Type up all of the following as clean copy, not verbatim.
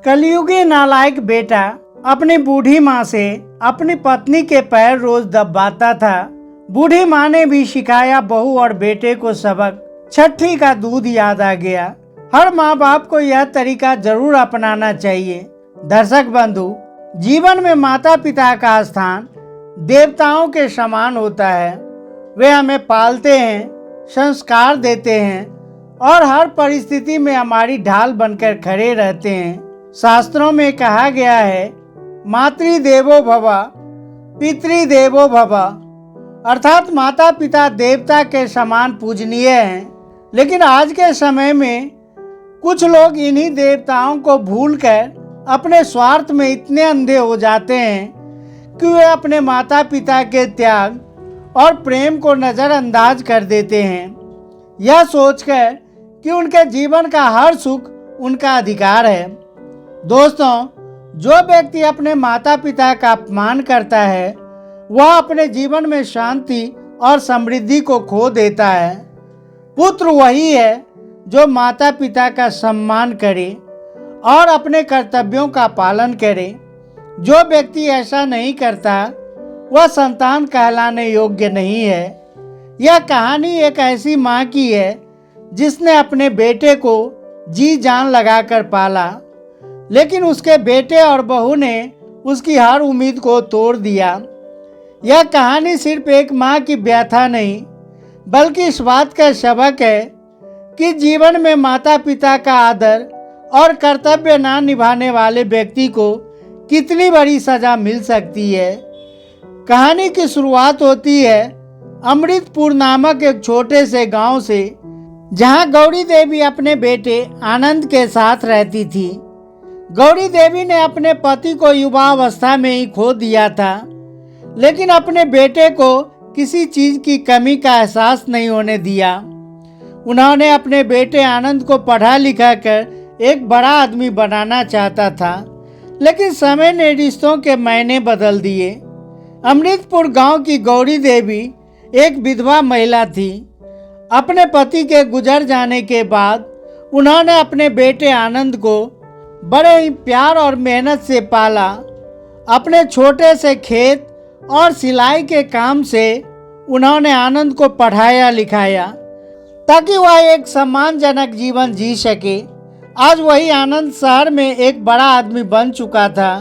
कलयुगी नालायक बेटा अपनी बूढ़ी माँ से अपनी पत्नी के पैर रोज दबाता था। बूढ़ी माँ ने भी सिखाया बहू और बेटे को सबक। छठी का दूध याद आ गया। हर माँ बाप को यह तरीका जरूर अपनाना चाहिए। दर्शक बंधु, जीवन में माता पिता का स्थान देवताओं के समान होता है। वे हमें पालते हैं, संस्कार देते हैं और हर परिस्थिति में हमारी ढाल बनकर खड़े रहते हैं। शास्त्रों में कहा गया है, मातृदेवो भव पितृदेवो भव, अर्थात माता पिता देवता के समान पूजनीय हैं। लेकिन आज के समय में कुछ लोग इन्हीं देवताओं को भूलकर अपने स्वार्थ में इतने अंधे हो जाते हैं कि वे अपने माता पिता के त्याग और प्रेम को नज़रअंदाज कर देते हैं, यह सोचकर कि उनके जीवन का हर सुख उनका अधिकार है। दोस्तों, जो व्यक्ति अपने माता पिता का अपमान करता है वह अपने जीवन में शांति और समृद्धि को खो देता है। पुत्र वही है जो माता पिता का सम्मान करे और अपने कर्तव्यों का पालन करे। जो व्यक्ति ऐसा नहीं करता वह संतान कहलाने योग्य नहीं है। यह कहानी एक ऐसी माँ की है जिसने अपने बेटे को जी जान लगाकर पाला, लेकिन उसके बेटे और बहू ने उसकी हर उम्मीद को तोड़ दिया। यह कहानी सिर्फ एक माँ की व्यथा नहीं, बल्कि इस बात का सबक है कि जीवन में माता पिता का आदर और कर्तव्य ना निभाने वाले व्यक्ति को कितनी बड़ी सजा मिल सकती है। कहानी की शुरुआत होती है अमृतपुर नामक एक छोटे से गांव से, जहां गौरी देवी अपने बेटे आनंद के साथ रहती थी। गौरी देवी ने अपने पति को युवावस्था में ही खो दिया था, लेकिन अपने बेटे को किसी चीज की कमी का एहसास नहीं होने दिया। उन्होंने अपने बेटे आनंद को पढ़ा लिखा कर एक बड़ा आदमी बनाना चाहता था, लेकिन समय ने रिश्तों के मायने बदल दिए। अमृतपुर गांव की गौरी देवी एक विधवा महिला थी। अपने पति के गुजर जाने के बाद उन्होंने अपने बेटे आनंद को बड़े ही प्यार और मेहनत से पाला। अपने छोटे से खेत और सिलाई के काम से उन्होंने आनंद को पढ़ाया लिखाया ताकि वह एक सम्मानजनक जीवन जी सके। आज वही आनंद शहर में एक बड़ा आदमी बन चुका था।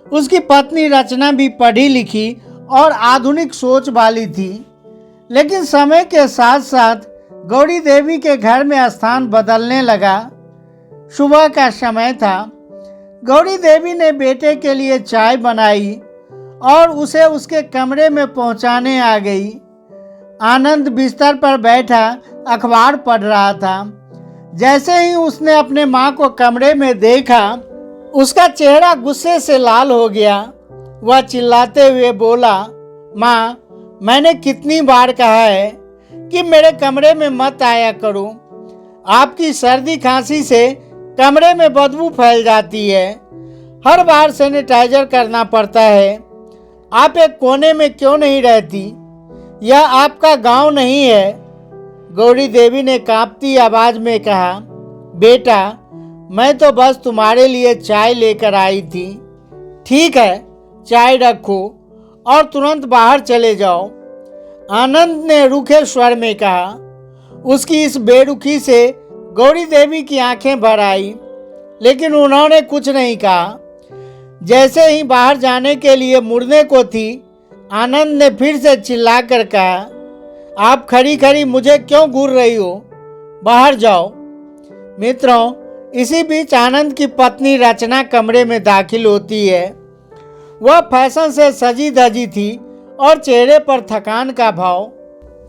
उसकी पत्नी रचना भी पढ़ी लिखी और आधुनिक सोच वाली थी, लेकिन समय के साथ साथ गौरी देवी के घर में स्थान बदलने लगा। सुबह का समय था। गौरी देवी ने बेटे के लिए चाय बनाई और उसे उसके कमरे में पहुंचाने आ गई। आनंद बिस्तर पर बैठा अखबार पढ़ रहा था। जैसे ही उसने अपने माँ को कमरे में देखा, उसका चेहरा गुस्से से लाल हो गया। वह चिल्लाते हुए बोला, माँ, मैंने कितनी बार कहा है कि मेरे कमरे में मत आया करो। आपकी सर्दी खांसी से कमरे में बदबू फैल जाती है। हर बार सैनिटाइजर करना पड़ता है। आप एक कोने में क्यों नहीं रहती? यह आपका गांव नहीं है। गौरी देवी ने कांपती आवाज में कहा, बेटा, मैं तो बस तुम्हारे लिए चाय लेकर आई थी। ठीक है, चाय रखो और तुरंत बाहर चले जाओ। आनंद ने रूखे स्वर में कहा। उसकी इस बेरुखी से गौरी देवी की आंखें भर आई, लेकिन उन्होंने कुछ नहीं कहा। जैसे ही बाहर जाने के लिए मुड़ने को थी, आनंद ने फिर से चिल्लाकर कहा, आप खड़ी खड़ी मुझे क्यों घूर रही हो? बाहर जाओ। मित्रों, इसी बीच आनंद की पत्नी रचना कमरे में दाखिल होती है। वह फैशन से सजी धजी थी और चेहरे पर थकान का भाव।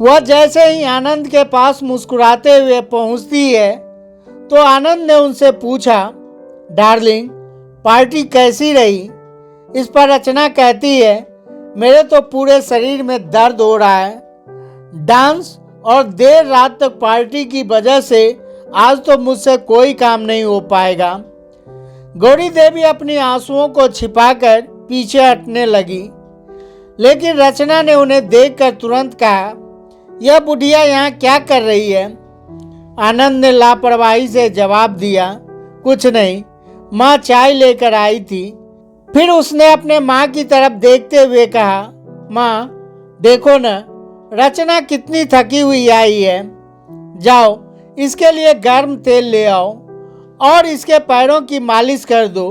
वह जैसे ही आनंद के पास मुस्कुराते हुए पहुंचती है तो आनंद ने उनसे पूछा, डार्लिंग, पार्टी कैसी रही? इस पर रचना कहती है, मेरे तो पूरे शरीर में दर्द हो रहा है। डांस और देर रात तक पार्टी की वजह से आज तो मुझसे कोई काम नहीं हो पाएगा। गौरी देवी अपनी आंसुओं को छिपाकर पीछे हटने लगी, लेकिन रचना ने उन्हें देखकर तुरंत कहा, यह बुढ़िया यहाँ क्या कर रही है? आनंद ने लापरवाही से जवाब दिया, कुछ नहीं, माँ चाय लेकर आई थी। फिर उसने अपने माँ की तरफ देखते हुए कहा, माँ देखो न, रचना कितनी थकी हुई आई है। जाओ इसके लिए गर्म तेल ले आओ और इसके पैरों की मालिश कर दो।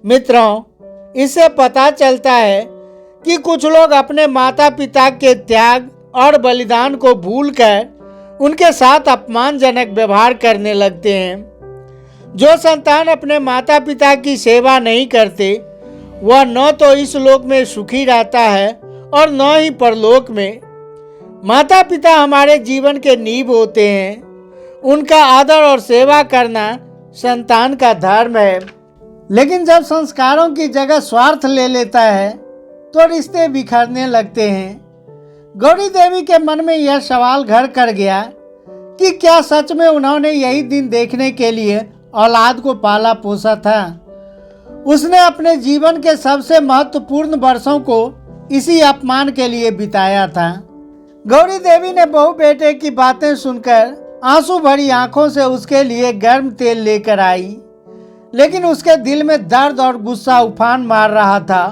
मित्रों, इससे पता चलता है कि कुछ लोग अपने माता पिता के त्याग और बलिदान को भूलकर उनके साथ अपमानजनक व्यवहार करने लगते हैं। जो संतान अपने माता पिता की सेवा नहीं करते वह न तो इस लोक में सुखी रहता है और न ही परलोक में। माता पिता हमारे जीवन के नींव होते हैं। उनका आदर और सेवा करना संतान का धर्म है। लेकिन जब संस्कारों की जगह स्वार्थ ले लेता है तो रिश्ते बिखरने लगते हैं। गौरी देवी के मन में यह सवाल घर कर गया कि क्या सच में उन्होंने यही दिन देखने के लिए औलाद को पाला पोसा था। उसने अपने जीवन के सबसे महत्वपूर्ण वर्षों को इसी अपमान के लिए बिताया था। गौरी देवी ने बहू बेटे की बातें सुनकर आंसू भरी आंखों से उसके लिए गर्म तेल लेकर आई, लेकिन उसके दिल में दर्द और गुस्सा उफान मार रहा था।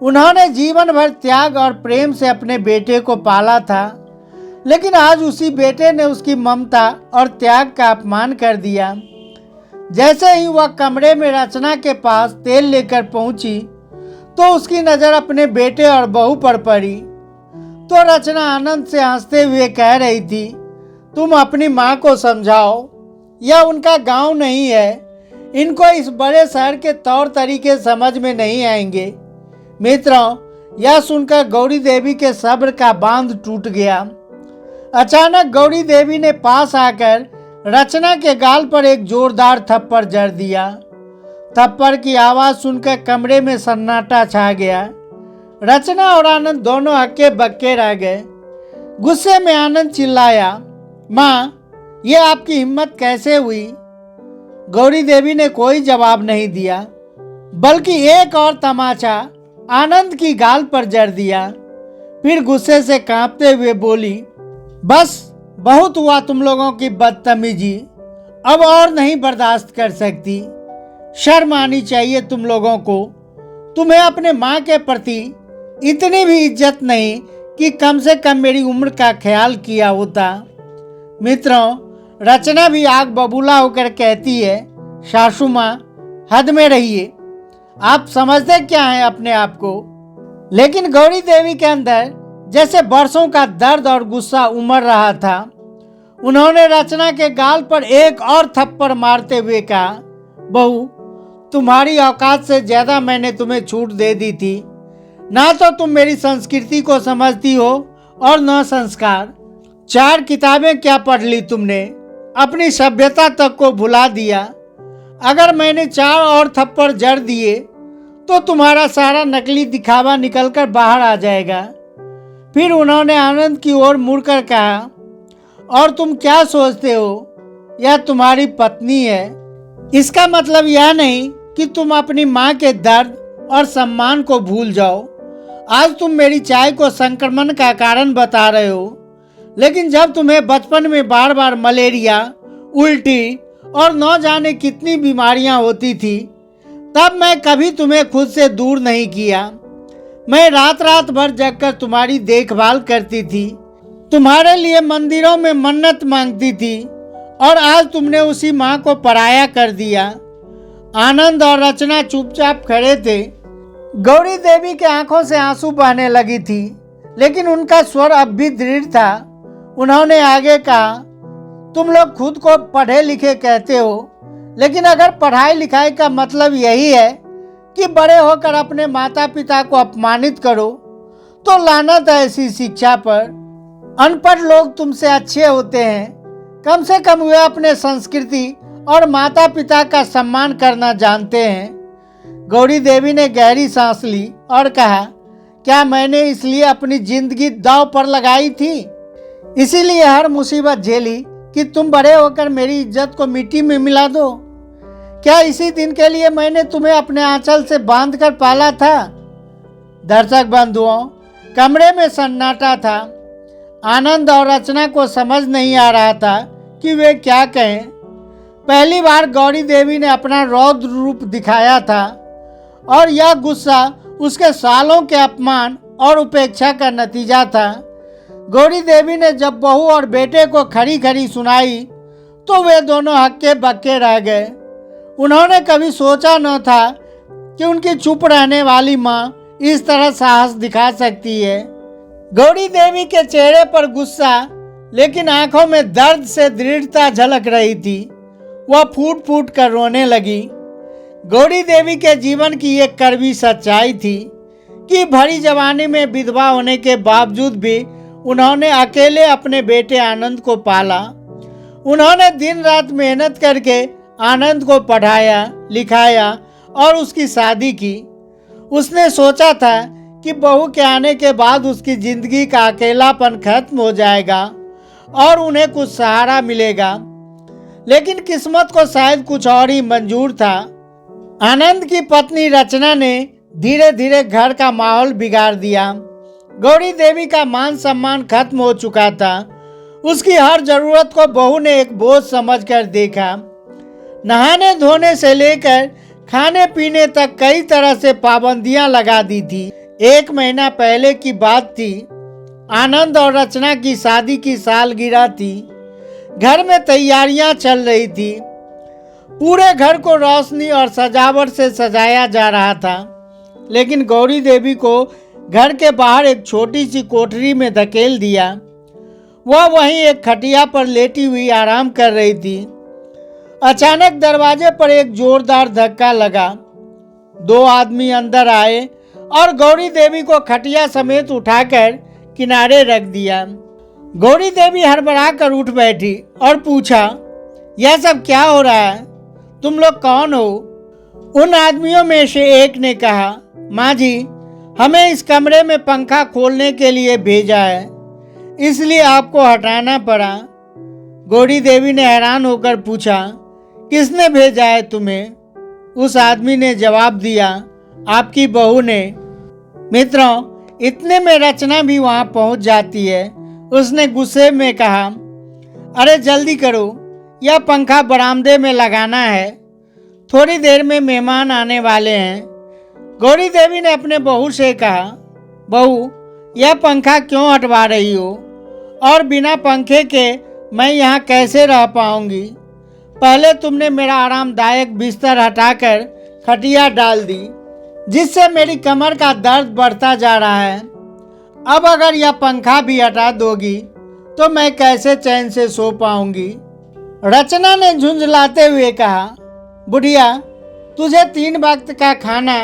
उन्होंने जीवन भर त्याग और प्रेम से अपने बेटे को पाला था, लेकिन आज उसी बेटे ने उसकी ममता और त्याग का अपमान कर दिया। जैसे ही वह कमरे में रचना के पास तेल लेकर पहुंची तो उसकी नज़र अपने बेटे और बहू पर पड़ी। तो रचना आनंद से हंसते हुए कह रही थी, तुम अपनी माँ को समझाओ, यह उनका गांव नहीं है। इनको इस बड़े शहर के तौर तरीके समझ में नहीं आएंगे। मित्रों, यह सुनकर गौरी देवी के सब्र का बांध टूट गया। अचानक गौरी देवी ने पास आकर रचना के गाल पर एक जोरदार थप्पड़ जड़ दिया। थप्पड़ की आवाज़ सुनकर कमरे में सन्नाटा छा गया। रचना और आनंद दोनों हक्के बक्के रह गए। गुस्से में आनंद चिल्लाया, माँ ये आपकी हिम्मत कैसे हुई। गौरी देवी ने कोई जवाब नहीं दिया, बल्कि एक और तमाचा आनंद की गाल पर जड़ दिया। फिर गुस्से से कांपते हुए बोली, बस बहुत हुआ तुम लोगों की बदतमीजी, अब और नहीं बर्दाश्त कर सकती। शर्म आनी चाहिए तुम लोगों को। तुम्हें अपने माँ के प्रति इतनी भी इज्जत नहीं कि कम से कम मेरी उम्र का ख्याल किया होता। मित्रों, रचना भी आग बबूला होकर कहती है, सासू माँ हद में रहिए, आप समझते क्या हैं अपने आप को। लेकिन गौरी देवी के अंदर जैसे बरसों का दर्द और गुस्सा उमड़ रहा था। उन्होंने रचना के गाल पर एक और थप्पड़ मारते हुए कहा, बहू तुम्हारी औकात से ज़्यादा मैंने तुम्हें छूट दे दी थी। ना तो तुम मेरी संस्कृति को समझती हो और न संस्कार। 4 किताबें क्या पढ़ ली तुमने, अपनी सभ्यता तक को भुला दिया। अगर मैंने 4 और थप्पड़ जड़ दिए तो तुम्हारा सारा नकली दिखावा निकलकर बाहर आ जाएगा। फिर उन्होंने आनंद की ओर मुड़कर कहा, और तुम क्या सोचते हो, यह तुम्हारी पत्नी है। इसका मतलब यह नहीं कि तुम अपनी माँ के दर्द और सम्मान को भूल जाओ। आज तुम मेरी चाय को संक्रमण का कारण बता रहे हो, लेकिन जब तुम्हें बचपन में बार बार मलेरिया, उल्टी और न जाने कितनी बीमारियां होती थी, तब मैं कभी तुम्हें खुद से दूर नहीं किया। मैं रात रात भर जगकर तुम्हारी देखभाल करती थी, तुम्हारे लिए मंदिरों में मन्नत मांगती थी, और आज तुमने उसी माँ को पराया कर दिया। आनंद और रचना चुपचाप खड़े थे। गौरी देवी के आंखों से आंसू बहने लगी थी, लेकिन उनका स्वर अब भी दृढ़ था। उन्होंने आगे कहा, तुम लोग खुद को पढ़े लिखे कहते हो, लेकिन अगर पढ़ाई लिखाई का मतलब यही है कि बड़े होकर अपने माता पिता को अपमानित करो, तो लानत है ऐसी शिक्षा पर। अनपढ़ लोग तुमसे अच्छे होते हैं, कम से कम वे अपने संस्कृति और माता पिता का सम्मान करना जानते हैं। गौरी देवी ने गहरी सांस ली और कहा, क्या मैंने इसलिए अपनी जिंदगी दांव पर लगाई थी, इसीलिए हर मुसीबत झेली कि तुम बड़े होकर मेरी इज्जत को मिट्टी में मिला दो? क्या इसी दिन के लिए मैंने तुम्हें अपने आंचल से बांध कर पाला था? दर्शक बंधुओं, कमरे में सन्नाटा था। आनंद और रचना को समझ नहीं आ रहा था कि वे क्या कहें। पहली बार गौरी देवी ने अपना रौद्र रूप दिखाया था और यह गुस्सा उसके सालों के अपमान और उपेक्षा का नतीजा था। गौरी देवी ने जब बहू और बेटे को खरी खरी सुनाई तो वे दोनों हक्के बक्के रह गए। उन्होंने कभी सोचा न था कि उनकी चुप रहने वाली माँ इस तरह साहस दिखा सकती है। गौरी देवी के चेहरे पर गुस्सा लेकिन आंखों में दर्द से दृढ़ता झलक रही थी। वह फूट फूट कर रोने लगी। गौरी देवी के जीवन की एक कड़वी सच्चाई थी कि भरी जवानी में विधवा होने के बावजूद भी उन्होंने अकेले अपने बेटे आनंद को पाला। उन्होंने दिन रात मेहनत करके आनंद को पढ़ाया लिखाया और उसकी शादी की। उसने सोचा था कि बहू के आने के बाद उसकी जिंदगी का अकेलापन खत्म हो जाएगा और उन्हें कुछ सहारा मिलेगा, लेकिन किस्मत को शायद कुछ और ही मंजूर था। आनंद की पत्नी रचना ने धीरे धीरे घर का माहौल बिगाड़ दिया। गौरी देवी का मान सम्मान खत्म हो चुका था। उसकी हर जरूरत को बहू ने एक बोझ समझकर देखा। नहाने धोने से लेकर खाने पीने तक कई तरह से पाबंदियां लगा दी थी। 1 महीना पहले की बात थी। आनंद और रचना की शादी की सालगिरह थी। घर में तैयारियां चल रही थी। पूरे घर को रोशनी और सजावट से सजाया जा रहा था, लेकिन गौरी देवी को घर के बाहर एक छोटी सी कोठरी में धकेल दिया। वह वहीं एक खटिया पर लेटी हुई आराम कर रही थी। अचानक दरवाजे पर एक जोरदार धक्का लगा। 2 आदमी अंदर आए और गौरी देवी को खटिया समेत उठाकर किनारे रख दिया। गौरी देवी हड़बड़ा कर उठ बैठी और पूछा, यह सब क्या हो रहा है? तुम लोग कौन हो? उन आदमियों में से एक ने कहा, माँ जी, हमें इस कमरे में पंखा खोलने के लिए भेजा है, इसलिए आपको हटाना पड़ा। गौरी देवी ने हैरान होकर पूछा, किसने भेजा है तुम्हें? उस आदमी ने जवाब दिया, आपकी बहू ने। मित्रों, इतने में रचना भी वहां पहुंच जाती है। उसने गुस्से में कहा, अरे जल्दी करो, यह पंखा बरामदे में लगाना है, थोड़ी देर में मेहमान आने वाले हैं। गौरी देवी ने अपने बहू से कहा, बहू, यह पंखा क्यों हटवा रही हो? और बिना पंखे के मैं यहाँ कैसे रह पाऊंगी? पहले तुमने मेरा आरामदायक बिस्तर हटाकर खटिया डाल दी, जिससे मेरी कमर का दर्द बढ़ता जा रहा है। अब अगर यह पंखा भी हटा दोगी तो मैं कैसे चैन से सो पाऊंगी? रचना ने झुंझलाते हुए कहा, बुढ़िया, तुझे 3 वक्त का खाना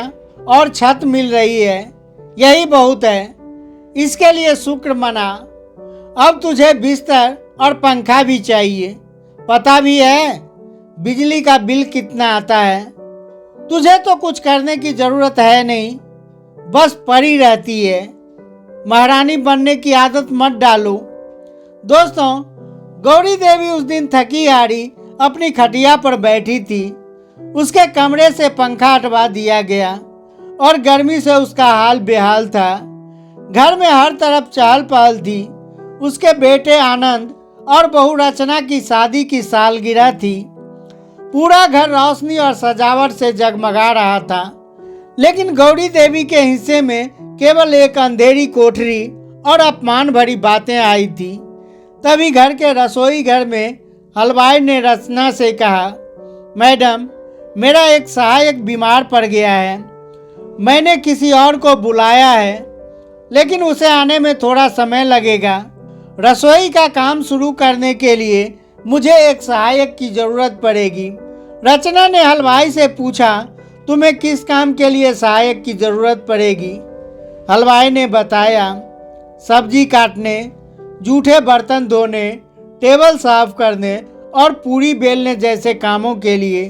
और छत मिल रही है, यही बहुत है। इसके लिए शुक्र मना। अब तुझे बिस्तर और पंखा भी चाहिए। पता भी है बिजली का बिल कितना आता है? तुझे तो कुछ करने की जरूरत है नहीं, बस पड़ी रहती है। महारानी बनने की आदत मत डालो। दोस्तों, गौरी देवी उस दिन थकी हारी अपनी खटिया पर बैठी थी। उसके कमरे से पंखा हटवा दिया गया और गर्मी से उसका हाल बेहाल था। घर में हर तरफ चहल पहल थी। उसके बेटे आनंद और बहू रचना की शादी की सालगिरह थी। पूरा घर रोशनी और सजावट से जगमगा रहा था, लेकिन गौरी देवी के हिस्से में केवल एक अंधेरी कोठरी और अपमान भरी बातें आई थी। तभी घर के रसोई घर में हलवाई ने रचना से कहा, मैडम, मेरा एक सहायक बीमार पड़ गया है। मैंने किसी और को बुलाया है, लेकिन उसे आने में थोड़ा समय लगेगा। रसोई का काम शुरू करने के लिए मुझे एक सहायक की जरूरत पड़ेगी। रचना ने हलवाई से पूछा, तुम्हें किस काम के लिए सहायक की जरूरत पड़ेगी? हलवाई ने बताया, सब्जी काटने, जूठे बर्तन धोने, टेबल साफ करने और पूरी बेलने जैसे कामों के लिए।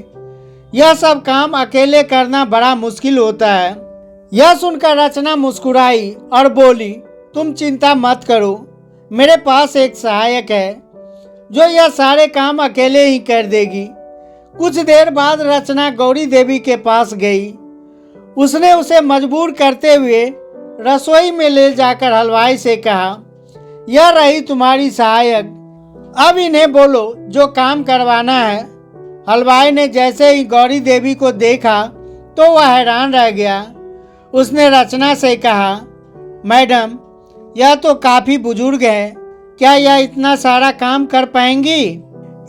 यह सब काम अकेले करना बड़ा मुश्किल होता है। यह सुनकर रचना मुस्कुराई और बोली, तुम चिंता मत करो, मेरे पास एक सहायक है जो यह सारे काम अकेले ही कर देगी। कुछ देर बाद रचना गौरी देवी के पास गई। उसने उसे मजबूर करते हुए रसोई में ले जाकर हलवाई से कहा, यह रही तुम्हारी सहायक, अब इन्हें बोलो जो काम करवाना है। हलवाई ने जैसे ही गौरी देवी को देखा तो वह हैरान रह गया। उसने रचना से कहा, मैडम, यह तो काफ़ी बुजुर्ग है, क्या यह इतना सारा काम कर पाएंगी?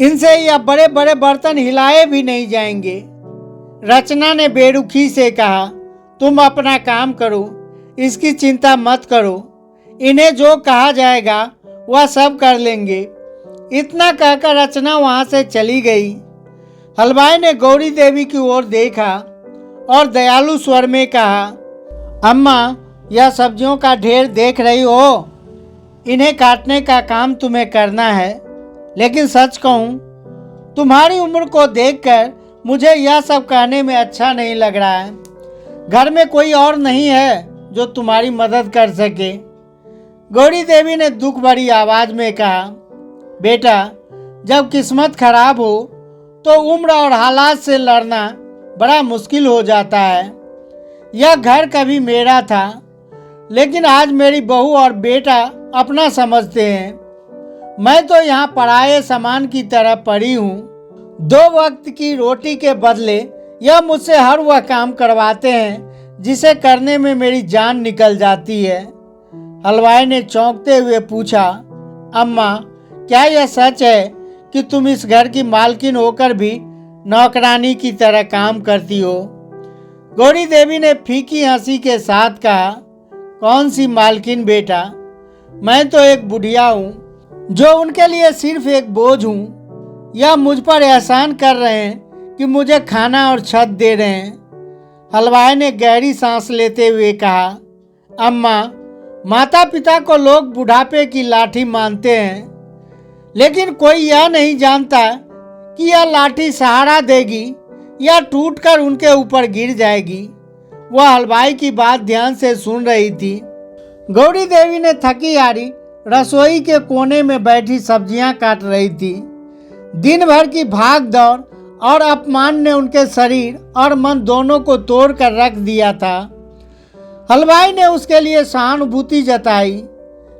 इनसे यह बड़े बड़े बर्तन हिलाए भी नहीं जाएंगे। रचना ने बेरुखी से कहा, तुम अपना काम करो, इसकी चिंता मत करो, इन्हें जो कहा जाएगा वह सब कर लेंगे। इतना कहकर रचना वहाँ से चली गई। हलवाई ने गौरी देवी की ओर देखा और दयालु स्वर में कहा, अम्मा, यह सब्जियों का ढेर देख रही हो, इन्हें काटने का काम तुम्हें करना है। लेकिन सच कहूँ, तुम्हारी उम्र को देखकर मुझे यह सब कहने में अच्छा नहीं लग रहा है। घर में कोई और नहीं है जो तुम्हारी मदद कर सके। गौरी देवी ने दुख भरी आवाज में कहा, बेटा, जब किस्मत खराब हो तो उम्र और हालात से लड़ना बड़ा मुश्किल हो जाता है। यह घर कभी मेरा था, लेकिन आज मेरी बहू और बेटा अपना समझते हैं। मैं तो यहाँ पराये सामान की तरह पड़ी हूँ। 2 वक्त की रोटी के बदले यह मुझसे हर वह काम करवाते हैं जिसे करने में मेरी जान निकल जाती है। हलवाई ने चौंकते हुए पूछा, अम्मा, क्या यह सच है कि तुम इस घर की मालकिन होकर भी नौकरानी की तरह काम करती हो? गौरी देवी ने फीकी हंसी के साथ कहा, कौन सी मालकिन बेटा, मैं तो एक बुढ़िया हूँ जो उनके लिए सिर्फ एक बोझ हूँ। यह मुझ पर एहसान कर रहे हैं कि मुझे खाना और छत दे रहे हैं। हलवाई ने गहरी सांस लेते हुए कहा, अम्मा, माता पिता को लोग बुढ़ापे की लाठी मानते हैं, लेकिन कोई यह नहीं जानता कि यह लाठी सहारा देगी या टूटकर उनके ऊपर गिर जाएगी। वह हलवाई की बात ध्यान से सुन रही थी। गौरी देवी ने थकी हारी रसोई के कोने में बैठी सब्जियां काट रही थी। दिन भर की भाग दौड़ और अपमान ने उनके शरीर और मन दोनों को तोड़ कर रख दिया था। हलवाई ने उसके लिए सहानुभूति जताई,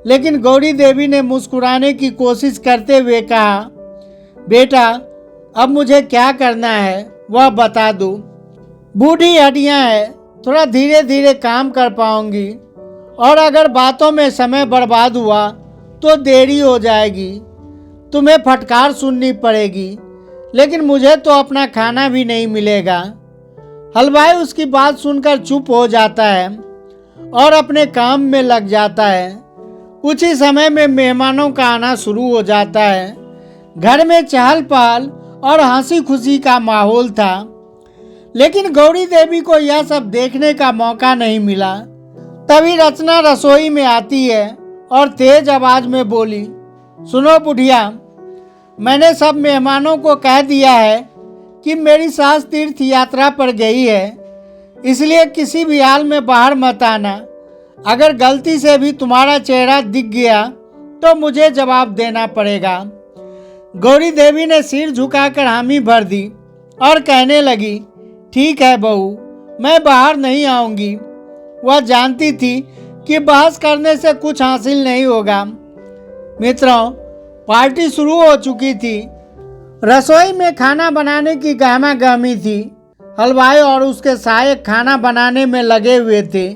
लेकिन गौरी देवी ने मुस्कुराने की कोशिश करते हुए कहा, बेटा, अब मुझे क्या करना है वह बता दो। बूढ़ी हड्डियां हैं, थोड़ा धीरे धीरे काम कर पाऊंगी, और अगर बातों में समय बर्बाद हुआ तो देरी हो जाएगी। तुम्हें फटकार सुननी पड़ेगी, लेकिन मुझे तो अपना खाना भी नहीं मिलेगा। हलवाई उसकी बात सुनकर चुप हो जाता है और अपने काम में लग जाता है। कुछ ही समय में मेहमानों का आना शुरू हो जाता है। घर में चहल पहल और हंसी खुशी का माहौल था, लेकिन गौरी देवी को यह सब देखने का मौका नहीं मिला। तभी रचना रसोई में आती है और तेज आवाज में बोली, सुनो बुढ़िया, मैंने सब मेहमानों को कह दिया है कि मेरी सास तीर्थ यात्रा पर गई है, इसलिए किसी भी हाल में बाहर मत आना। अगर गलती से भी तुम्हारा चेहरा दिख गया तो मुझे जवाब देना पड़ेगा। गौरी देवी ने सिर झुकाकर हामी भर दी और कहने लगी, ठीक है बहू, मैं बाहर नहीं आऊंगी। वह जानती थी कि बहस करने से कुछ हासिल नहीं होगा। मित्रों, पार्टी शुरू हो चुकी थी। रसोई में खाना बनाने की गहमा गहमी थी। हलवाई और उसके सहायक खाना बनाने में लगे हुए थे,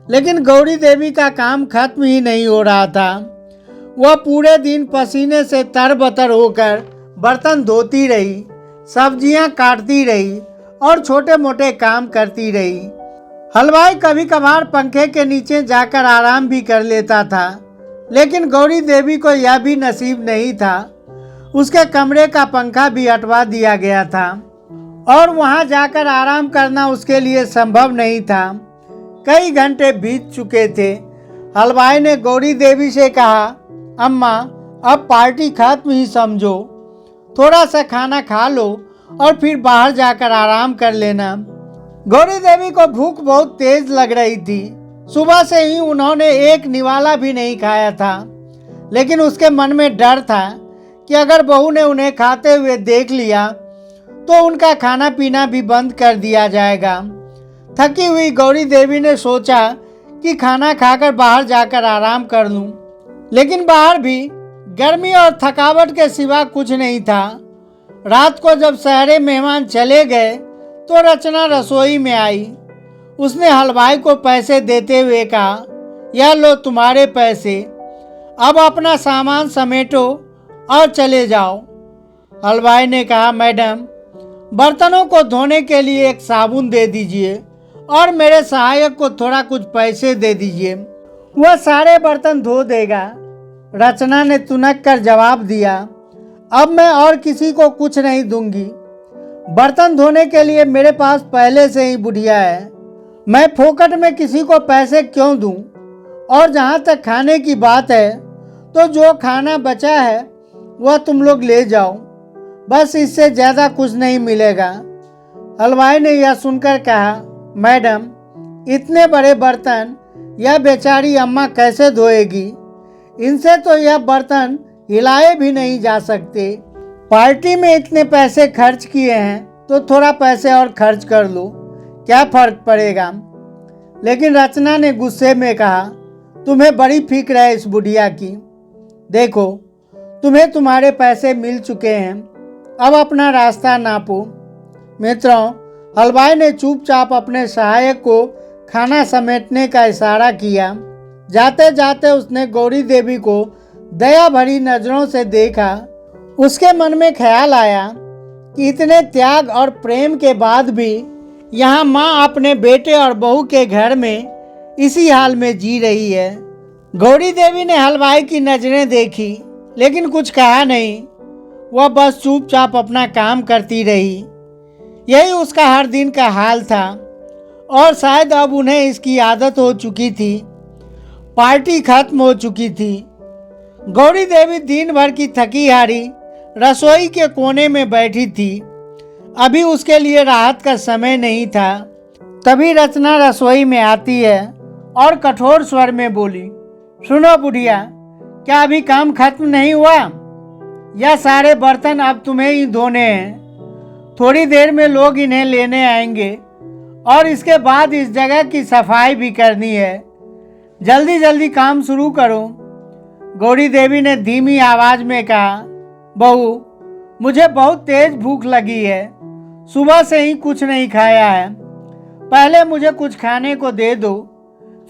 लेकिन गौरी देवी का काम खत्म ही नहीं हो रहा था। वह पूरे दिन पसीने से तरबतर होकर बर्तन धोती रही, सब्जियां काटती रही और छोटे मोटे काम करती रही। हलवाई कभी कभार पंखे के नीचे जाकर आराम भी कर लेता था, लेकिन गौरी देवी को यह भी नसीब नहीं था। उसके कमरे का पंखा भी हटवा दिया गया था और वहां जाकर आराम करना उसके लिए संभव नहीं था। कई घंटे बीत चुके थे। हलवाई ने गौरी देवी से कहा, अम्मा, अब पार्टी खत्म ही समझो, थोड़ा सा खाना खा लो और फिर बाहर जाकर आराम कर लेना। गौरी देवी को भूख बहुत तेज लग रही थी। सुबह से ही उन्होंने एक निवाला भी नहीं खाया था, लेकिन उसके मन में डर था कि अगर बहू ने उन्हें खाते हुए देख लिया तो उनका खाना पीना भी बंद कर दिया जाएगा। थकी हुई गौरी देवी ने सोचा कि खाना खाकर बाहर जाकर आराम कर लूं, लेकिन बाहर भी गर्मी और थकावट के सिवा कुछ नहीं था। रात को जब सारे मेहमान चले गए तो रचना रसोई में आई। उसने हलवाई को पैसे देते हुए कहा, यह लो तुम्हारे पैसे, अब अपना सामान समेटो और चले जाओ। हलवाई ने कहा, मैडम बर्तनों को धोने के लिए एक साबुन दे दीजिए और मेरे सहायक को थोड़ा कुछ पैसे दे दीजिए, वह सारे बर्तन धो देगा। रचना ने तुनक कर जवाब दिया, अब मैं और किसी को कुछ नहीं दूंगी। बर्तन धोने के लिए मेरे पास पहले से ही बुढ़िया है, मैं फोकट में किसी को पैसे क्यों दूं? और जहाँ तक खाने की बात है तो जो खाना बचा है वह तुम लोग ले जाओ, बस इससे ज़्यादा कुछ नहीं मिलेगा। हलवाई ने यह सुनकर कहा, मैडम इतने बड़े बर्तन यह बेचारी अम्मा कैसे धोएगी? इनसे तो यह बर्तन हिलाए भी नहीं जा सकते। पार्टी में इतने पैसे खर्च किए हैं तो थोड़ा पैसे और खर्च कर लो, क्या फर्क पड़ेगा? लेकिन रचना ने गुस्से में कहा, तुम्हें बड़ी फिक्र है इस बुढ़िया की। देखो तुम्हें तुम्हारे पैसे मिल चुके हैं, अब अपना रास्ता नापो। मित्रों, हलवाई ने चुपचाप अपने सहायक को खाना समेटने का इशारा किया। जाते जाते उसने गौरी देवी को दया भरी नजरों से देखा। उसके मन में ख्याल आया कि इतने त्याग और प्रेम के बाद भी यहाँ माँ अपने बेटे और बहू के घर में इसी हाल में जी रही है। गौरी देवी ने हलवाई की नजरें देखी लेकिन कुछ कहा नहीं, वह बस चुपचाप अपना काम करती रही। यही उसका हर दिन का हाल था और शायद अब उन्हें इसकी आदत हो चुकी थी। पार्टी खत्म हो चुकी थी। गौरी देवी दिन भर की थकी हारी रसोई के कोने में बैठी थी। अभी उसके लिए राहत का समय नहीं था। तभी रचना रसोई में आती है और कठोर स्वर में बोली, सुनो बुढ़िया, क्या अभी काम खत्म नहीं हुआ? यह सारे बर्तन अब तुम्हें ही धोने हैं। थोड़ी देर में लोग इन्हें लेने आएंगे और इसके बाद इस जगह की सफाई भी करनी है। जल्दी जल्दी काम शुरू करो। गौरी देवी ने धीमी आवाज में कहा, बहू मुझे बहुत तेज भूख लगी है, सुबह से ही कुछ नहीं खाया है। पहले मुझे कुछ खाने को दे दो,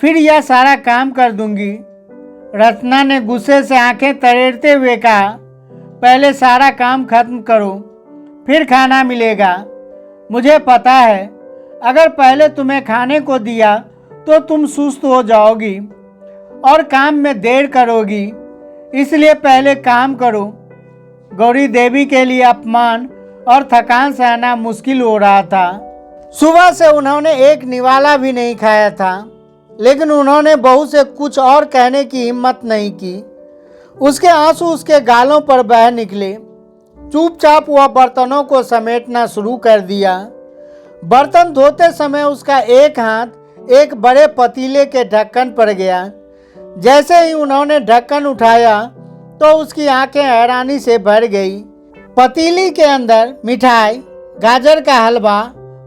फिर यह सारा काम कर दूंगी। रत्ना ने गुस्से से आंखें तरेड़ते हुए कहा, पहले सारा काम खत्म करो, फिर खाना मिलेगा। मुझे पता है अगर पहले तुम्हें खाने को दिया तो तुम सुस्त हो जाओगी और काम में देर करोगी, इसलिए पहले काम करो। गौरी देवी के लिए अपमान और थकान सहना मुश्किल हो रहा था। सुबह से उन्होंने एक निवाला भी नहीं खाया था, लेकिन उन्होंने बहू से कुछ और कहने की हिम्मत नहीं की। उसके आंसू उसके गालों पर बह निकले। चुपचाप वह बर्तनों को समेटना शुरू कर दिया। बर्तन धोते समय उसका एक हाथ एक बड़े पतीले के ढक्कन पर गया। जैसे ही उन्होंने ढक्कन उठाया तो उसकी आंखें हैरानी से भर गई। पतीली के अंदर मिठाई, गाजर का हलवा,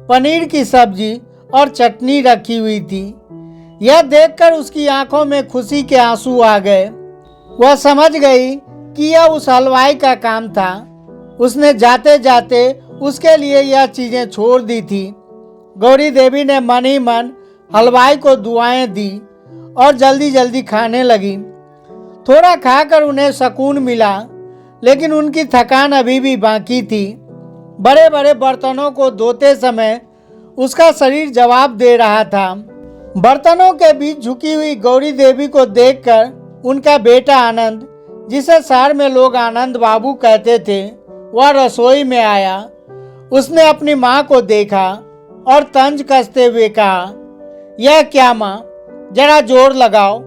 पनीर की सब्जी और चटनी रखी हुई थी। यह देखकर उसकी आंखों में खुशी के आंसू आ गए। वह समझ गई कि यह उस हलवाई का काम था। उसने जाते जाते उसके लिए यह चीजें छोड़ दी थी। गौरी देवी ने मन ही मन हलवाई को दुआएं दी और जल्दी जल्दी खाने लगी। थोड़ा खाकर उन्हें सुकून मिला, लेकिन उनकी थकान अभी भी बाकी थी। बड़े बड़े बर्तनों को धोते समय उसका शरीर जवाब दे रहा था। बर्तनों के बीच झुकी हुई गौरी देवी को देखकर उनका बेटा आनंद, जिसे शहर में लोग आनंद बाबू कहते थे, वह रसोई में आया। उसने अपनी माँ को देखा और तंज कसते हुए कहा, यह क्या माँ, जरा जोर लगाओ।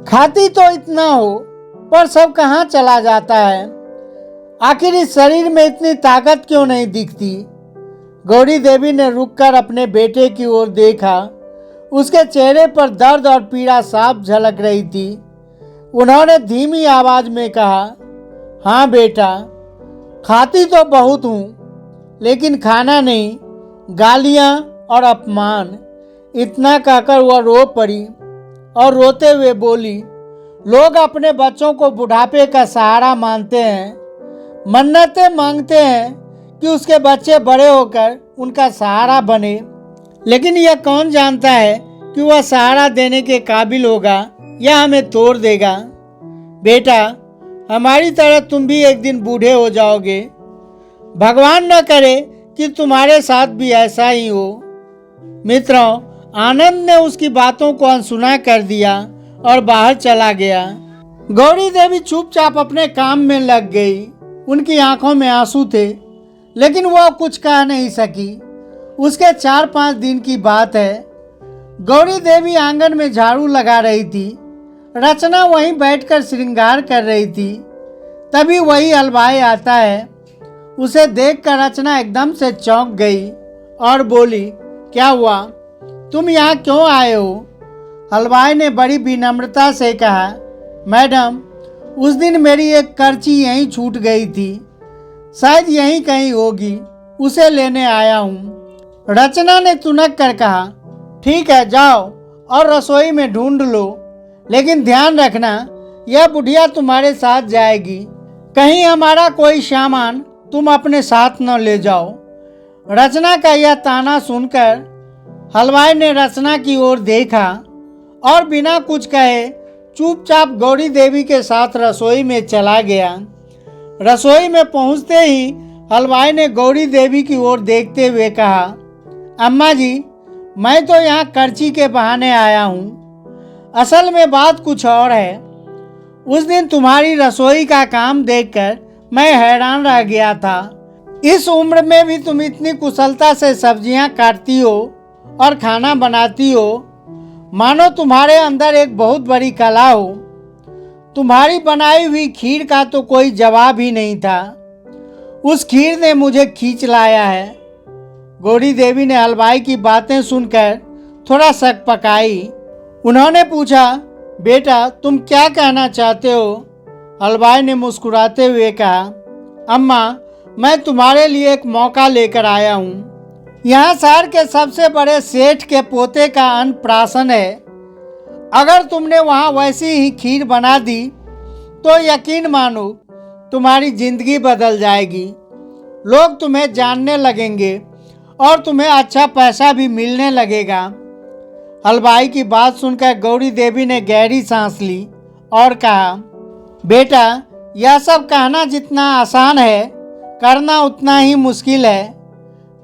खाती तो इतना हो पर सब कहाँ चला जाता है? आखिर इस शरीर में इतनी ताकत क्यों नहीं दिखती? गौरी देवी ने रुककर अपने बेटे की ओर देखा। उसके चेहरे पर दर्द और पीड़ा साफ झलक रही थी। उन्होंने धीमी आवाज में कहा, हाँ बेटा, खाती तो बहुत हूँ, लेकिन खाना नहीं, गालियाँ और अपमान। इतना कहकर वह रो पड़ी और रोते हुए बोली, लोग अपने बच्चों को बुढ़ापे का सहारा मानते हैं, मन्नतें मांगते हैं कि उसके बच्चे बड़े होकर उनका सहारा बने, लेकिन यह कौन जानता है कि वह सहारा देने के काबिल होगा या हमें तोड़ देगा। बेटा, हमारी तरह तुम भी एक दिन बूढ़े हो जाओगे। भगवान न करे कि तुम्हारे साथ भी ऐसा ही हो। मित्रों, आनंद ने उसकी बातों को अनसुना कर दिया और बाहर चला गया। गौरी देवी चुपचाप अपने काम में लग गई। उनकी आंखों में आंसू थे, लेकिन वह कुछ कह नहीं सकी। उसके 4-5 दिन की बात है। गौरी देवी आंगन में झाड़ू लगा रही थी। रचना वहीं बैठकर श्रृंगार कर रही थी। तभी वही हलवाई आता है। उसे देखकर रचना एकदम से चौंक गई और बोली, क्या हुआ? तुम यहाँ क्यों आए हो? हलवाई ने बड़ी विनम्रता से कहा, मैडम, उस दिन मेरी एक कर्ची यहीं छूट गई थी, शायद यहीं कहीं होगी, उसे लेने आया हूँ। रचना ने तुनक कर कहा, ठीक है, जाओ और रसोई में ढूंढ लो, लेकिन ध्यान रखना यह बुढ़िया तुम्हारे साथ जाएगी। कहीं हमारा कोई सामान तुम अपने साथ न ले जाओ। रचना का यह ताना सुनकर हलवाई ने रचना की ओर देखा और बिना कुछ कहे चुपचाप गौरी देवी के साथ रसोई में चला गया। रसोई में पहुंचते ही हलवाई ने गौरी देवी की ओर देखते हुए कहा, अम्मा जी, मैं तो यहाँ कर्ची के बहाने आया हूँ। असल में बात कुछ और है। उस दिन तुम्हारी रसोई का काम देखकर मैं हैरान रह गया था। इस उम्र में भी तुम इतनी कुशलता से सब्जियां काटती हो और खाना बनाती हो, मानो तुम्हारे अंदर एक बहुत बड़ी कला हो। तुम्हारी बनाई हुई खीर का तो कोई जवाब ही नहीं था। उस खीर ने मुझे खींच लाया है। गौरी देवी ने हलवाई की बातें सुनकर थोड़ा शक पकाई। उन्होंने पूछा, बेटा, तुम क्या कहना चाहते हो? हलवाई ने मुस्कुराते हुए कहा, अम्मा, मैं तुम्हारे लिए एक मौका लेकर आया हूँ। यहाँ शहर के सबसे बड़े सेठ के पोते का अन्नप्राशन है। अगर तुमने वहाँ वैसी ही खीर बना दी तो यकीन मानो तुम्हारी जिंदगी बदल जाएगी। लोग तुम्हें जानने लगेंगे और तुम्हें अच्छा पैसा भी मिलने लगेगा। हलवाई की बात सुनकर गौरी देवी ने गहरी सांस ली और कहा, बेटा, यह सब कहना जितना आसान है, करना उतना ही मुश्किल है।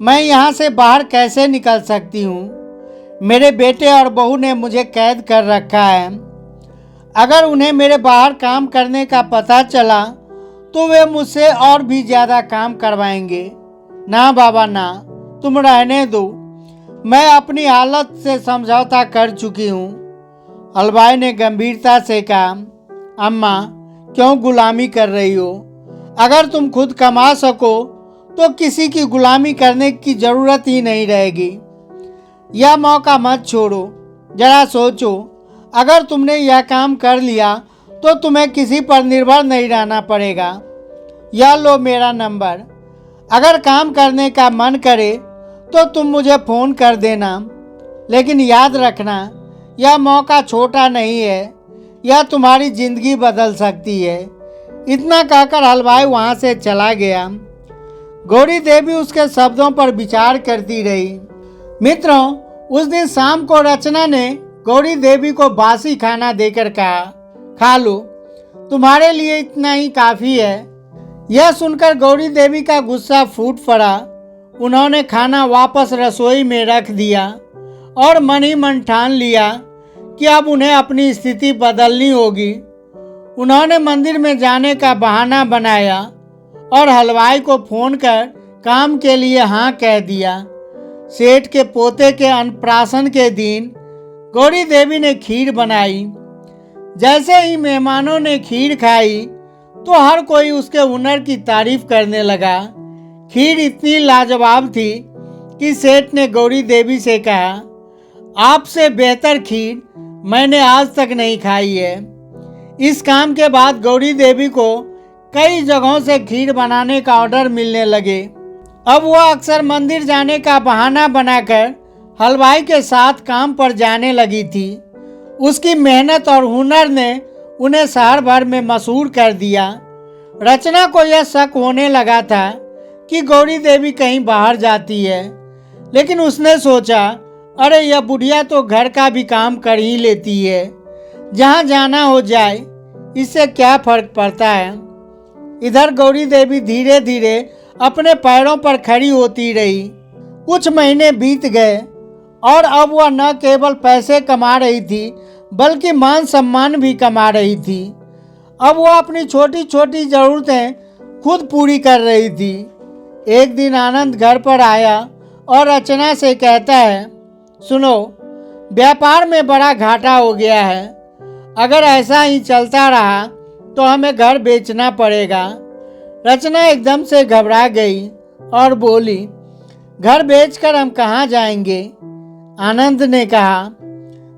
मैं यहाँ से बाहर कैसे निकल सकती हूँ? मेरे बेटे और बहू ने मुझे कैद कर रखा है। अगर उन्हें मेरे बाहर काम करने का पता चला तो वे मुझसे और भी ज़्यादा काम करवाएंगे। ना बाबा ना, तुम रहने दो। मैं अपनी हालत से समझौता कर चुकी हूँ। हलवाई ने गंभीरता से कहा, अम्मा, क्यों गुलामी कर रही हो? अगर तुम खुद कमा सको तो किसी की गुलामी करने की जरूरत ही नहीं रहेगी। यह मौका मत छोड़ो। जरा सोचो, अगर तुमने यह काम कर लिया तो तुम्हें किसी पर निर्भर नहीं रहना पड़ेगा। यह लो मेरा नंबर। अगर काम करने का मन करे तो तुम मुझे फ़ोन कर देना, लेकिन याद रखना यह मौका छोटा नहीं है। यह तुम्हारी ज़िंदगी बदल सकती है। इतना कहकर हलवाई वहाँ से चला गया। गौरी देवी उसके शब्दों पर विचार करती रही। मित्रों, उस दिन शाम को रचना ने गौरी देवी को बासी खाना देकर कहा, खा लो, तुम्हारे लिए इतना ही काफ़ी है। यह सुनकर गौरी देवी का गुस्सा फूट पड़ा। उन्होंने खाना वापस रसोई में रख दिया और मन ही मन ठान लिया कि अब उन्हें अपनी स्थिति बदलनी होगी। उन्होंने मंदिर में जाने का बहाना बनाया और हलवाई को फ़ोन कर काम के लिए हाँ कह दिया। सेठ के पोते के अन्नप्राशन के दिन गौरी देवी ने खीर बनाई। जैसे ही मेहमानों ने खीर खाई तो हर कोई उसके हुनर की तारीफ करने लगा। खीर इतनी लाजवाब थी कि सेठ ने गौरी देवी से कहा, आपसे बेहतर खीर मैंने आज तक नहीं खाई है। इस काम के बाद गौरी देवी को कई जगहों से खीर बनाने का ऑर्डर मिलने लगे। अब वह अक्सर मंदिर जाने का बहाना बनाकर हलवाई के साथ काम पर जाने लगी थी। उसकी मेहनत और हुनर ने उन्हें शहर भर में मशहूर कर दिया। रचना को यह शक होने लगा था कि गौरी देवी कहीं बाहर जाती है, लेकिन उसने सोचा, अरे यह बुढ़िया तो घर का भी काम कर ही लेती है, जहाँ जाना हो जाए, इससे क्या फर्क पड़ता है। इधर गौरी देवी धीरे धीरे अपने पैरों पर खड़ी होती रही। कुछ महीने बीत गए और अब वह न केवल पैसे कमा रही थी बल्कि मान सम्मान भी कमा रही थी। अब वह अपनी छोटी छोटी ज़रूरतें खुद पूरी कर रही थी। एक दिन आनंद घर पर आया और रचना से कहता है, सुनो, व्यापार में बड़ा घाटा हो गया है। अगर ऐसा ही चलता रहा तो हमें घर बेचना पड़ेगा। रचना एकदम से घबरा गई और बोली, घर बेचकर हम कहाँ जाएंगे? आनंद ने कहा,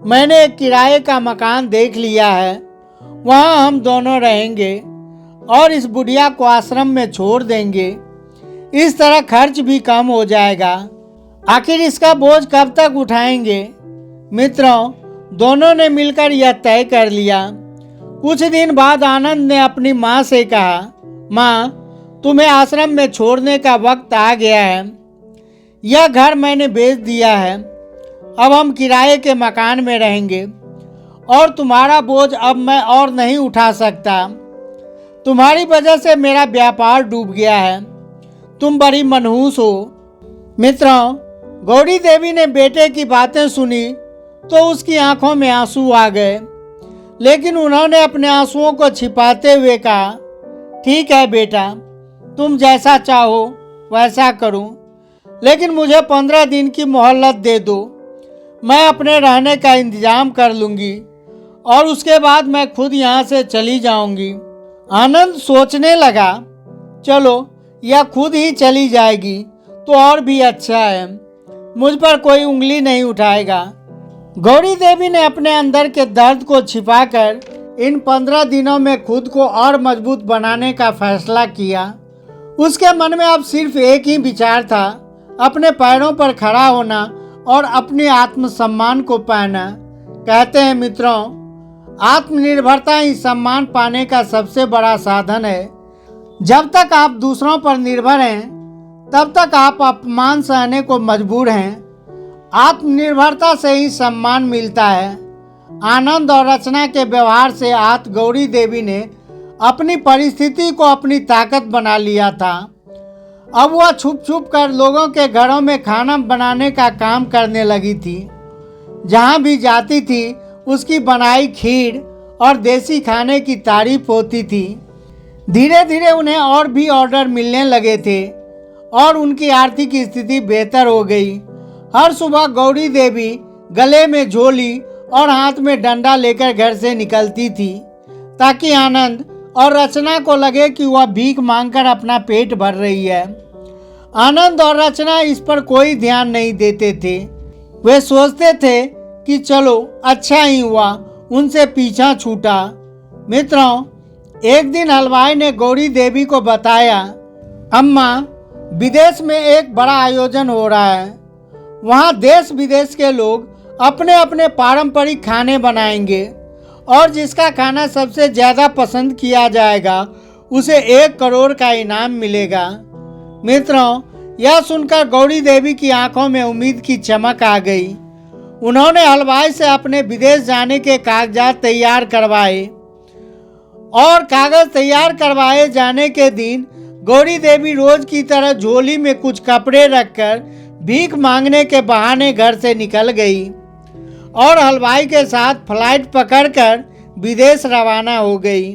मैंने एक किराए का मकान देख लिया है, वहाँ हम दोनों रहेंगे और इस बुढ़िया को आश्रम में छोड़ देंगे। इस तरह खर्च भी कम हो जाएगा। आखिर इसका बोझ कब तक उठाएंगे? मित्रों, दोनों ने मिलकर यह तय कर लिया। कुछ दिन बाद आनंद ने अपनी माँ से कहा, माँ, तुम्हें आश्रम में छोड़ने का वक्त आ गया है। यह घर मैंने बेच दिया है, अब हम किराए के मकान में रहेंगे और तुम्हारा बोझ अब मैं और नहीं उठा सकता। तुम्हारी वजह से मेरा व्यापार डूब गया है। तुम बड़ी मनहूस हो। मित्रों, गौरी देवी ने बेटे की बातें सुनी तो उसकी आंखों में आंसू आ गए, लेकिन उन्होंने अपने आंसुओं को छिपाते हुए कहा, ठीक है बेटा, तुम जैसा चाहो वैसा करूं, लेकिन मुझे 15 दिन की मोहलत दे दो। मैं अपने रहने का इंतजाम कर लूँगी और उसके बाद मैं खुद यहाँ से चली जाऊँगी। आनंद सोचने लगा, चलो यह खुद ही चली जाएगी तो और भी अच्छा है, मुझ पर कोई उंगली नहीं उठाएगा। गौरी देवी ने अपने अंदर के दर्द को छिपाकर इन 15 दिनों में खुद को और मजबूत बनाने का फैसला किया। उसके मन में अब सिर्फ एक ही विचार था, अपने पैरों पर खड़ा होना और अपने आत्मसम्मान को पाना। कहते हैं मित्रों, आत्मनिर्भरता ही सम्मान पाने का सबसे बड़ा साधन है। जब तक आप दूसरों पर निर्भर हैं, तब तक आप अपमान सहने को मजबूर हैं। आत्मनिर्भरता से ही सम्मान मिलता है। आनंद और रचना के व्यवहार से गौरी देवी ने अपनी परिस्थिति को अपनी ताकत बना लिया था। अब वह छुप छुप कर लोगों के घरों में खाना बनाने का काम करने लगी थी। जहाँ भी जाती थी उसकी बनाई खीर और देसी खाने की तारीफ होती थी। धीरे धीरे उन्हें और भी ऑर्डर मिलने लगे थे और उनकी आर्थिक स्थिति बेहतर हो गई। हर सुबह गौरी देवी गले में झोली और हाथ में डंडा लेकर घर से निकलती थी, ताकि आनंद और रचना को लगे कि वह भीख मांगकर अपना पेट भर रही है। आनंद और रचना इस पर कोई ध्यान नहीं देते थे। वे सोचते थे कि चलो अच्छा ही हुआ उनसे पीछा छूटा। मित्रों, एक दिन हलवाई ने गौरी देवी को बताया, अम्मा, विदेश में एक बड़ा आयोजन हो रहा है। वहाँ देश विदेश के लोग अपने अपने पारंपरिक खाने बनाएंगे और जिसका खाना सबसे ज़्यादा पसंद किया जाएगा उसे 1 करोड़ का इनाम मिलेगा। मित्रों, यह सुनकर गौरी देवी की आंखों में उम्मीद की चमक आ गई। उन्होंने हलवाई से अपने विदेश जाने के कागजात तैयार करवाए और कागज तैयार करवाए जाने के दिन गौरी देवी रोज की तरह झोली में कुछ कपड़े रखकर भीख मांगने के बहाने घर से निकल गई और हलवाई के साथ फ्लाइट पकड़कर विदेश रवाना हो गई।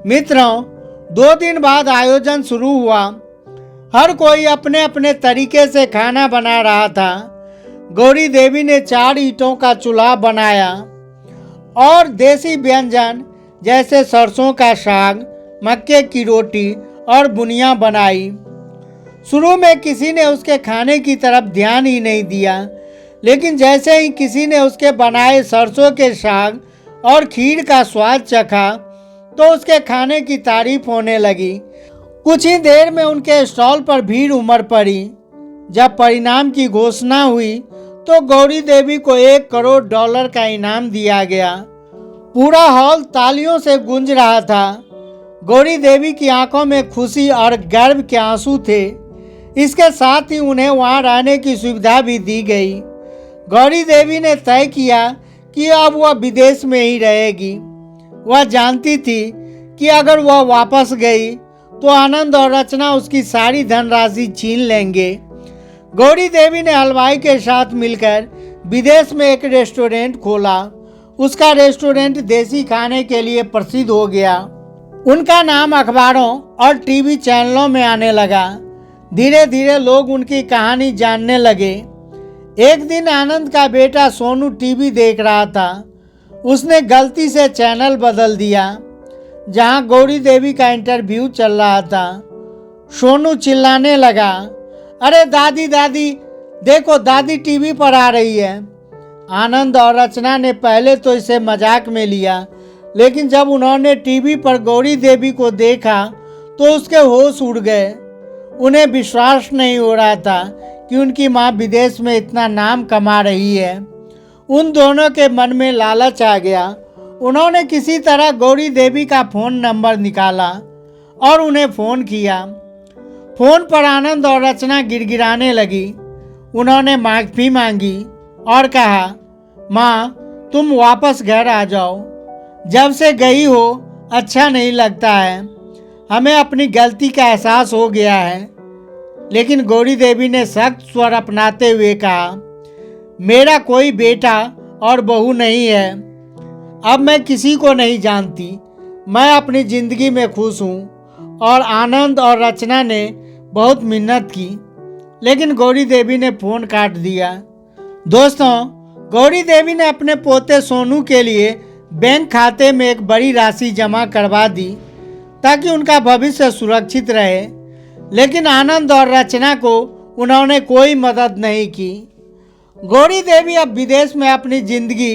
मित्रों, 2 दिन बाद आयोजन शुरू हुआ। हर कोई अपने अपने तरीके से खाना बना रहा था। गौरी देवी ने 4 ईंटों का चूल्हा बनाया और देसी व्यंजन जैसे सरसों का साग, मक्के की रोटी और बुनिया बनाई। शुरू में किसी ने उसके खाने की तरफ ध्यान ही नहीं दिया, लेकिन जैसे ही किसी ने उसके बनाए सरसों के साग और खीर का स्वाद चखा तो उसके खाने की तारीफ होने लगी। कुछ ही देर में उनके स्टॉल पर भीड़ उमड़ पड़ी। जब परिणाम की घोषणा हुई तो गौरी देवी को $1 करोड़ का इनाम दिया गया। पूरा हॉल तालियों से गूंज रहा था। गौरी देवी की आंखों में खुशी और गर्व के आंसू थे। इसके साथ ही उन्हें वहां रहने की सुविधा भी दी गई। गौरी देवी ने तय किया कि अब वह विदेश में ही रहेगी। वह जानती थी कि अगर वह वापस गई तो आनंद और रचना उसकी सारी धनराशि छीन लेंगे। गौरी देवी ने हलवाई के साथ मिलकर विदेश में एक रेस्टोरेंट खोला। उसका रेस्टोरेंट देसी खाने के लिए प्रसिद्ध हो गया। उनका नाम अखबारों और टीवी चैनलों में आने लगा। धीरे धीरे लोग उनकी कहानी जानने लगे। एक दिन आनंद का बेटा सोनू टीवी देख रहा था। उसने गलती से चैनल बदल दिया जहां गौरी देवी का इंटरव्यू चल रहा था। सोनू चिल्लाने लगा, अरे दादी दादी देखो, दादी टीवी पर आ रही है। आनंद और रचना ने पहले तो इसे मजाक में लिया, लेकिन जब उन्होंने टीवी पर गौरी देवी को देखा तो उसके होश उड़ गए। उन्हें विश्वास नहीं हो रहा था कि उनकी मां विदेश में इतना नाम कमा रही है। उन दोनों के मन में लालच आ गया। उन्होंने किसी तरह गौरी देवी का फ़ोन नंबर निकाला और उन्हें फ़ोन किया। फ़ोन पर आनंद और रचना गिड़गिड़ाने लगी। उन्होंने माफ़ी मांगी और कहा, माँ तुम वापस घर आ जाओ। जब से गई हो अच्छा नहीं लगता है। हमें अपनी गलती का एहसास हो गया है। लेकिन गौरी देवी ने सख्त स्वर अपनाते हुए कहा, मेरा कोई बेटा और बहू नहीं है। अब मैं किसी को नहीं जानती। मैं अपनी ज़िंदगी में खुश हूँ। और आनंद और रचना ने बहुत मिन्नत की, लेकिन गौरी देवी ने फ़ोन काट दिया। दोस्तों, गौरी देवी ने अपने पोते सोनू के लिए बैंक खाते में एक बड़ी राशि जमा करवा दी ताकि उनका भविष्य सुरक्षित रहे। लेकिन आनंद और रचना को उन्होंने कोई मदद नहीं की। गौरी देवी अब विदेश में अपनी जिंदगी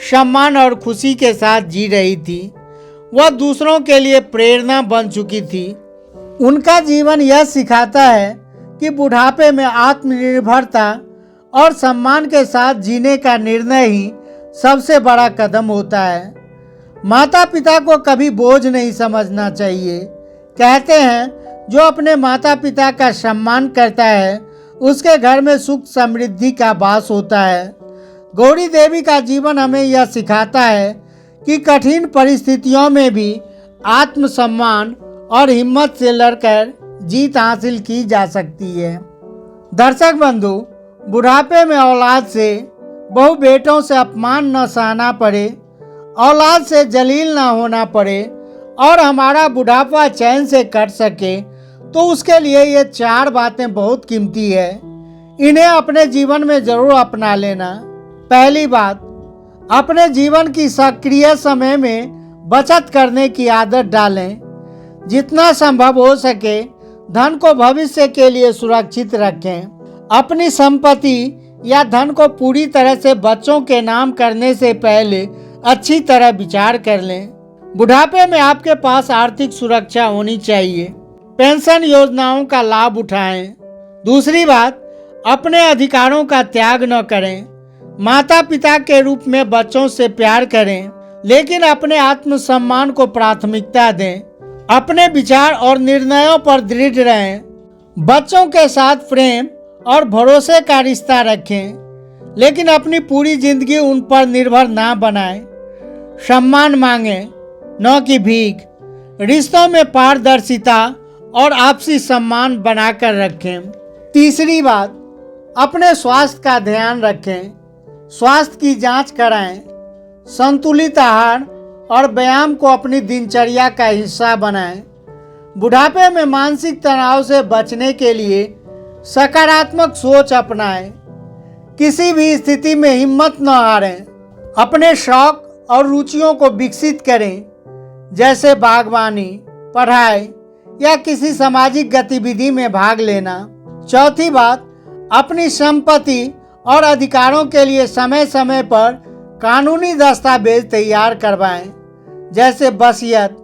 सम्मान और खुशी के साथ जी रही थी। वह दूसरों के लिए प्रेरणा बन चुकी थी। उनका जीवन यह सिखाता है कि बुढ़ापे में आत्मनिर्भरता और सम्मान के साथ जीने का निर्णय ही सबसे बड़ा कदम होता है। माता पिता को कभी बोझ नहीं समझना चाहिए। कहते हैं, जो अपने माता पिता का सम्मान करता है उसके घर में सुख समृद्धि का वास होता है। गौरी देवी का जीवन हमें यह सिखाता है कि कठिन परिस्थितियों में भी आत्मसम्मान और हिम्मत से लड़कर जीत हासिल की जा सकती है। दर्शक बंधु, बुढ़ापे में औलाद से, बहु बेटों से अपमान न सहना पड़े, औलाद से जलील न होना पड़े और हमारा बुढ़ापा चैन से कट सके, तो उसके लिए ये 4 बातें बहुत कीमती है। इन्हें अपने जीवन में जरूर अपना लेना। पहली बात, अपने जीवन की सक्रिय समय में बचत करने की आदत डालें। जितना संभव हो सके धन को भविष्य के लिए सुरक्षित रखें। अपनी संपत्ति या धन को पूरी तरह से बच्चों के नाम करने से पहले अच्छी तरह विचार कर लें। बुढ़ापे में आपके पास आर्थिक सुरक्षा होनी चाहिए। पेंशन योजनाओं का लाभ उठाएं। दूसरी बात, अपने अधिकारों का त्याग न करें। माता पिता के रूप में बच्चों से प्यार करें, लेकिन अपने आत्मसम्मान को प्राथमिकता दें। अपने विचार और निर्णयों पर दृढ़ रहें। बच्चों के साथ प्रेम और भरोसे का रिश्ता रखें, लेकिन अपनी पूरी जिंदगी उन पर निर्भर ना बनाएं। सम्मान मांगें, न कि भीख। रिश्तों में पारदर्शिता और आपसी सम्मान बनाकर रखें। तीसरी बात, अपने स्वास्थ्य का ध्यान रखें। स्वास्थ्य की जांच कराएं। संतुलित आहार और व्यायाम को अपनी दिनचर्या का हिस्सा बनाएं। बुढ़ापे में मानसिक तनाव से बचने के लिए सकारात्मक सोच अपनाएं। किसी भी स्थिति में हिम्मत न हारें। अपने शौक और रुचियों को विकसित करें, जैसे बागवानी, पढ़ाई या किसी सामाजिक गतिविधि में भाग लेना। चौथी बात, अपनी संपत्ति और अधिकारों के लिए समय समय पर कानूनी दस्तावेज तैयार करवाएं, जैसे वसीयत।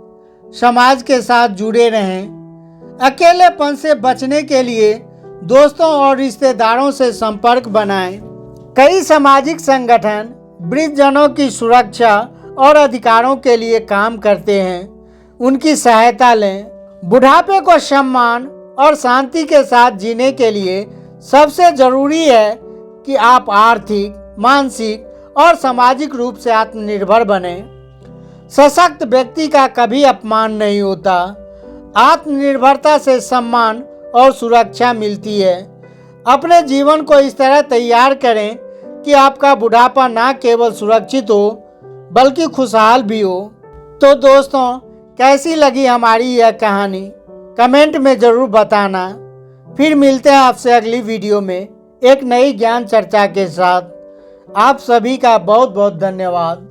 समाज के साथ जुड़े रहें। अकेलेपन से बचने के लिए दोस्तों और रिश्तेदारों से संपर्क बनाएं। कई सामाजिक संगठन वृद्धजनों की सुरक्षा और अधिकारों के लिए काम करते हैं। उनकी सहायता लें। बुढ़ापे को सम्मान और शांति के साथ जीने के लिए सबसे जरूरी है कि आप आर्थिक, मानसिक और सामाजिक रूप से आत्मनिर्भर बने। सशक्त व्यक्ति का कभी अपमान नहीं होता। आत्मनिर्भरता से सम्मान और सुरक्षा मिलती है। अपने जीवन को इस तरह तैयार करें कि आपका बुढ़ापा ना केवल सुरक्षित हो बल्कि खुशहाल भी हो। तो दोस्तों, कैसी लगी हमारी यह कहानी कमेंट में ज़रूर बताना। फिर मिलते हैं आपसे अगली वीडियो में एक नई ज्ञान चर्चा के साथ। आप सभी का बहुत बहुत धन्यवाद।